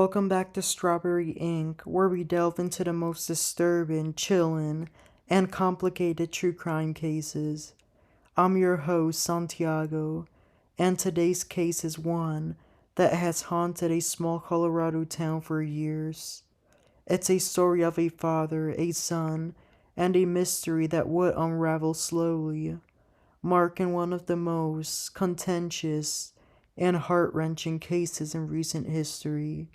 Welcome back to Strawberry Ink, where we delve into the most disturbing, chilling, and complicated true crime cases. I'm your host, Santiago, and today's case is one that has haunted a small Colorado town for years. It's a story of a father, a son, and a mystery that would unravel slowly, marking one of the most contentious and heart-wrenching cases in recent history.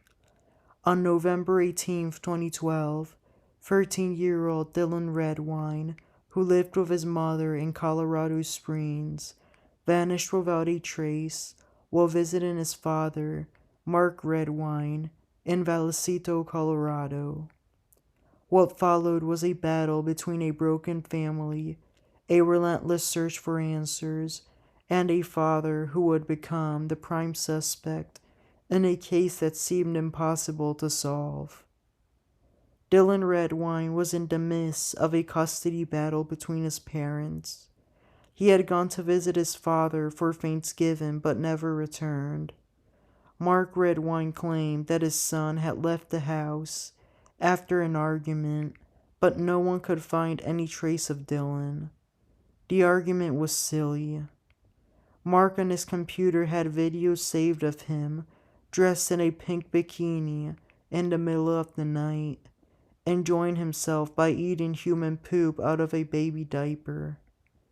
On November 18, 2012, 13-year-old Dylan Redwine, who lived with his mother in Colorado Springs, vanished without a trace while visiting his father, Mark Redwine, in Vallecito, Colorado. What followed was a battle between a broken family, a relentless search for answers, and a father who would become the prime suspect in a case that seemed impossible to solve. Dylan Redwine was in the midst of a custody battle between his parents. He had gone to visit his father for Thanksgiving but never returned. Mark Redwine claimed that his son had left the house after an argument, but no one could find any trace of Dylan. The argument was silly. Mark on his computer had videos saved of him dressed in a pink bikini in the middle of the night, enjoying himself by eating human poop out of a baby diaper.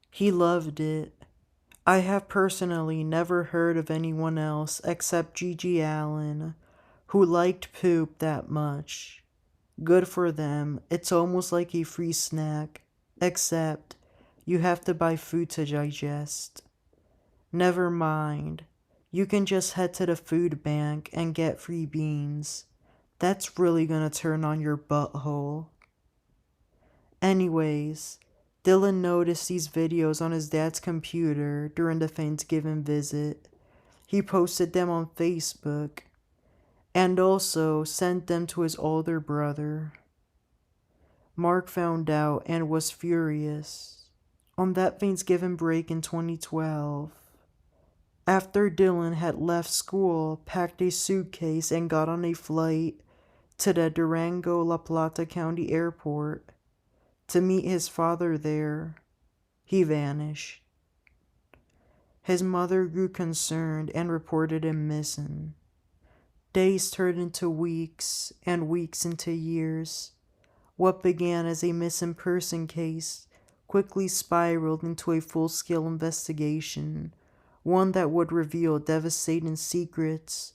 He loved it. I have personally never heard of anyone else except Gigi Allen who liked poop that much. Good for them. It's almost like a free snack, except you have to buy food to digest. Never mind. You can just head to the food bank and get free beans. That's really gonna turn on your butthole. Anyways, Dylan noticed these videos on his dad's computer during the Thanksgiving visit. He posted them on Facebook and also sent them to his older brother. Mark found out and was furious. On that Thanksgiving break in 2012, after Dylan had left school, packed a suitcase, and got on a flight to the Durango-La Plata County Airport to meet his father there, he vanished. His mother grew concerned and reported him missing. Days turned into weeks, and weeks into years. What began as a missing person case quickly spiraled into a full-scale investigation, one that would reveal devastating secrets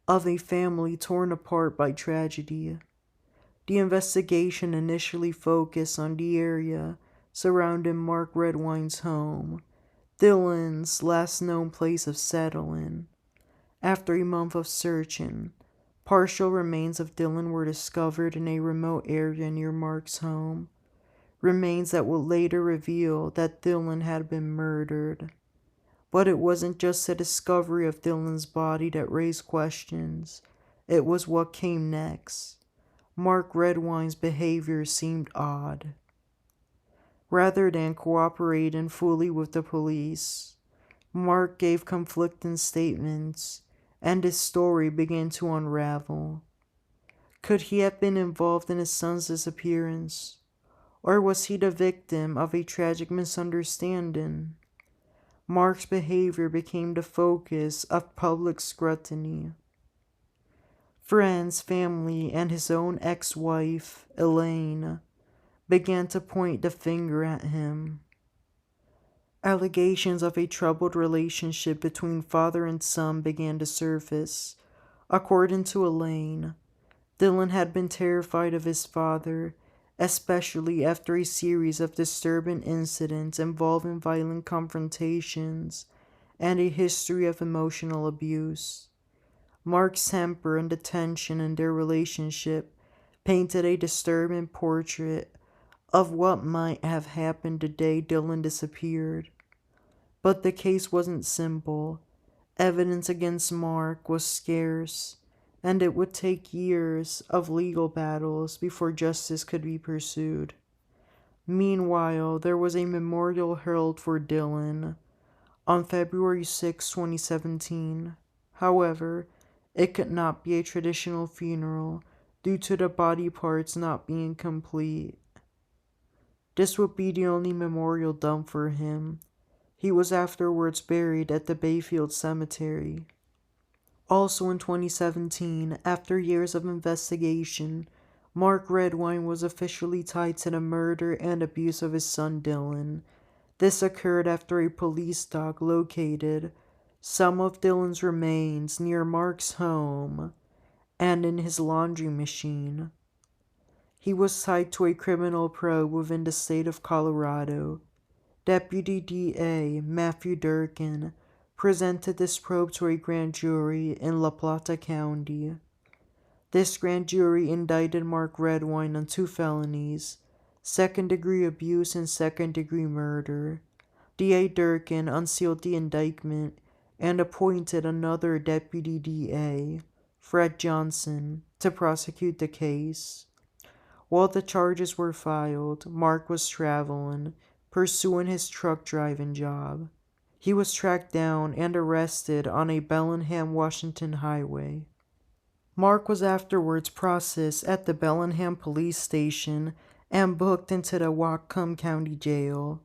of a family torn apart by tragedy. The investigation initially focused on the area surrounding Mark Redwine's home, Dylan's last known place of settling. After a month of searching, partial remains of Dylan were discovered in a remote area near Mark's home, remains that would later reveal that Dylan had been murdered. But it wasn't just the discovery of Dylan's body that raised questions. It was what came next. Mark Redwine's behavior seemed odd. Rather than cooperating fully with the police, Mark gave conflicting statements, and his story began to unravel. Could he have been involved in his son's disappearance? Or was he the victim of a tragic misunderstanding? Mark's behavior became the focus of public scrutiny. Friends, family, and his own ex-wife, Elaine, began to point the finger at him. Allegations of a troubled relationship between father and son began to surface. According to Elaine, Dylan had been terrified of his father, especially after a series of disturbing incidents involving violent confrontations and a history of emotional abuse. Mark's temper and the tension in their relationship painted a disturbing portrait of what might have happened the day Dylan disappeared. But the case wasn't simple. Evidence against Mark was scarce, and it would take years of legal battles before justice could be pursued. Meanwhile, there was a memorial held for Dylan on February 6, 2017. However, It could not be a traditional funeral due to the body parts not being complete. This would be the only memorial done for him. He was afterwards buried at the Bayfield Cemetery. Also in 2017, after years of investigation, Mark Redwine was officially tied to the murder and abuse of his son Dylan. This occurred after a police dog located some of Dylan's remains near Mark's home and in his laundry machine. He was tied to a criminal probe within the state of Colorado. Deputy DA Matthew Durkin presented this probe to a grand jury in La Plata County. This grand jury indicted Mark Redwine on 2 felonies, second-degree abuse and second-degree murder. DA Durkin unsealed the indictment and appointed another deputy DA, Fred Johnson, to prosecute the case. While the charges were filed, Mark was traveling, pursuing his truck driving job. He was tracked down and arrested on a Bellingham, Washington highway. Mark was afterwards processed at the Bellingham police station and booked into the Whatcom County Jail.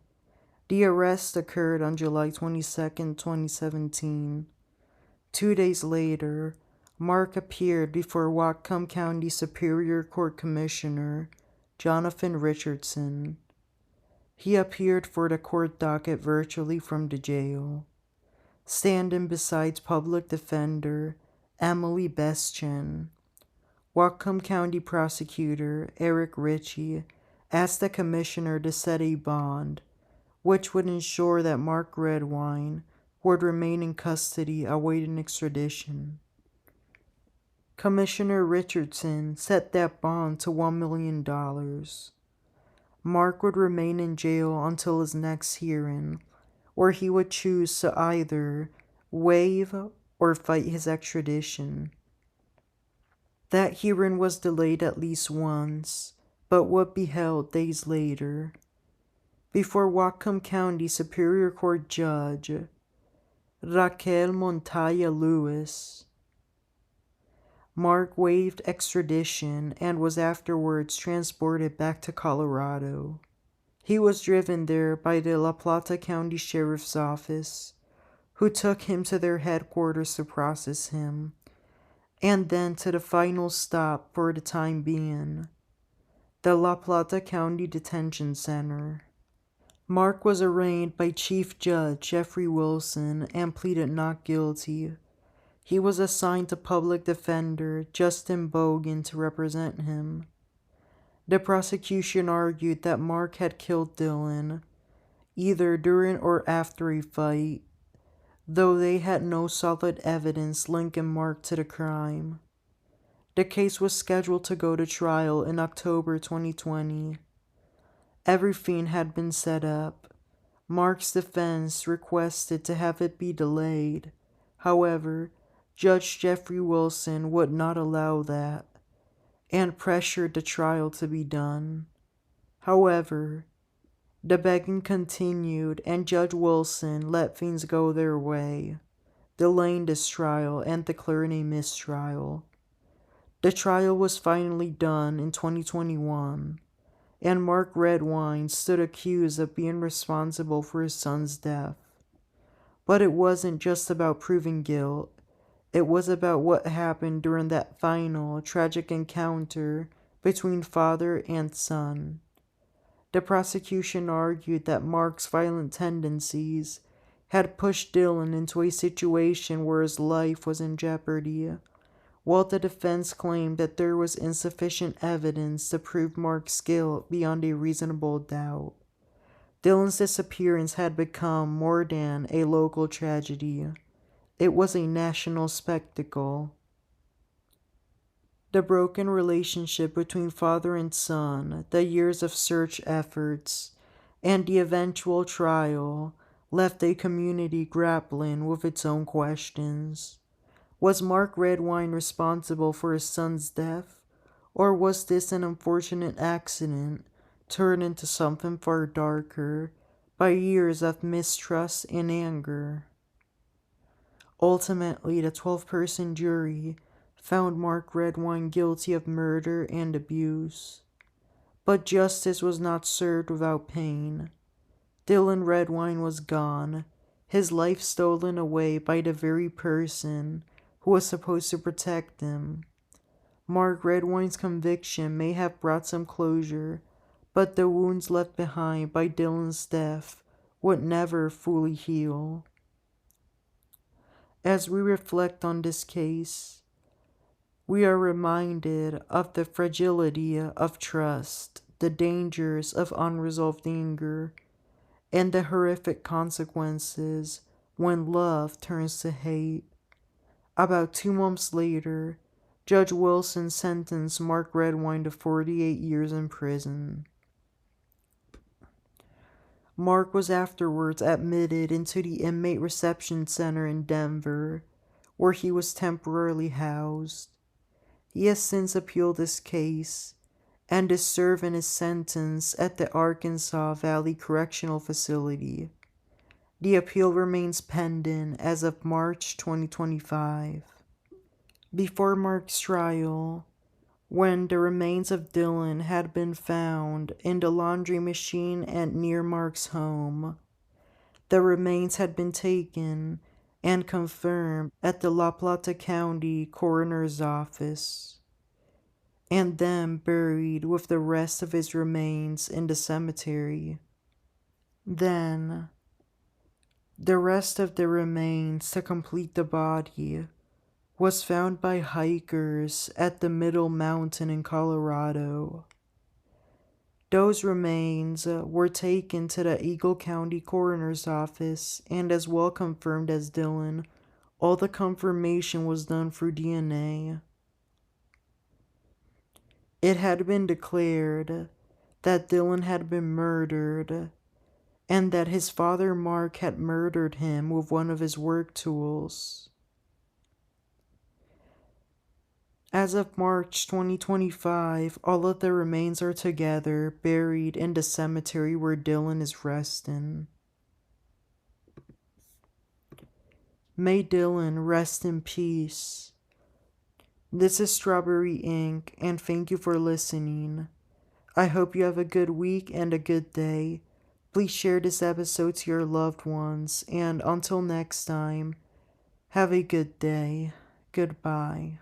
The arrest occurred on July 22, 2017. 2 days later, Mark appeared before Whatcom County Superior Court Commissioner Jonathan Richardson. He appeared for the court docket virtually from the jail. Standing beside public defender Emily Bestchen, Whatcom County Prosecutor Eric Ritchie asked the commissioner to set a bond, which would ensure that Mark Redwine would remain in custody awaiting extradition. Commissioner Richardson set that bond to $1 million. Mark would remain in jail until his next hearing, where he would choose to either waive or fight his extradition. That hearing was delayed at least once, but would be held days later. Before Whatcom County Superior Court Judge Raquel Montaya Lewis, Mark waived extradition and was afterwards transported back to Colorado. He was driven there by the La Plata County Sheriff's Office, who took him to their headquarters to process him, and then to the final stop for the time being, the La Plata County Detention Center. Mark was arraigned by Chief Judge Jeffrey Wilson and pleaded not guilty. He was assigned to public defender Justin Bogan to represent him. The prosecution argued that Mark had killed Dylan, either during or after a fight, though they had no solid evidence linking Mark to the crime. The case was scheduled to go to trial in October 2020. Everything had been set up. Mark's defense requested to have it be delayed. However, Judge Jeffrey Wilson would not allow that, and pressured the trial to be done. However, the begging continued and Judge Wilson let things go their way, delaying this trial and declaring a mistrial. The trial was finally done in 2021, and Mark Redwine stood accused of being responsible for his son's death. But it wasn't just about proving guilt. It was about what happened during that final, tragic encounter between father and son. The prosecution argued that Mark's violent tendencies had pushed Dylan into a situation where his life was in jeopardy, while the defense claimed that there was insufficient evidence to prove Mark's guilt beyond a reasonable doubt. Dylan's disappearance had become more than a local tragedy. It was a national spectacle. The broken relationship between father and son, the years of search efforts, and the eventual trial left a community grappling with its own questions. Was Mark Redwine responsible for his son's death, or was this an unfortunate accident turned into something far darker by years of mistrust and anger? Ultimately, the 12-person jury found Mark Redwine guilty of murder and abuse. But justice was not served without pain. Dylan Redwine was gone, his life stolen away by the very person who was supposed to protect him. Mark Redwine's conviction may have brought some closure, but the wounds left behind by Dylan's death would never fully heal. As we reflect on this case, we are reminded of the fragility of trust, the dangers of unresolved anger, and the horrific consequences when love turns to hate. About 2 months later, Judge Wilson sentenced Mark Redwine to 48 years in prison. Mark was afterwards admitted into the inmate reception center in Denver, where he was temporarily housed. He has since appealed his case and is serving his sentence at the Arkansas Valley Correctional Facility. The appeal remains pending as of March 2025. Before Mark's trial, when the remains of Dylan had been found in the laundry machine and near Mark's home, the remains had been taken and confirmed at the La Plata County Coroner's Office, and then buried with the rest of his remains in the cemetery. Then, the rest of the remains to complete the body was found by hikers at the Middle Mountain in Colorado. Those remains were taken to the Eagle County Coroner's Office and as well confirmed as Dylan. All the confirmation was done through DNA. It had been declared that Dylan had been murdered and that his father Mark had murdered him with one of his work tools. As of March 2025, all of the remains are together, buried in the cemetery where Dylan is resting. May Dylan rest in peace. This is Strawberry Ink, and thank you for listening. I hope you have a good week and a good day. Please share this episode to your loved ones, and until next time, have a good day. Goodbye.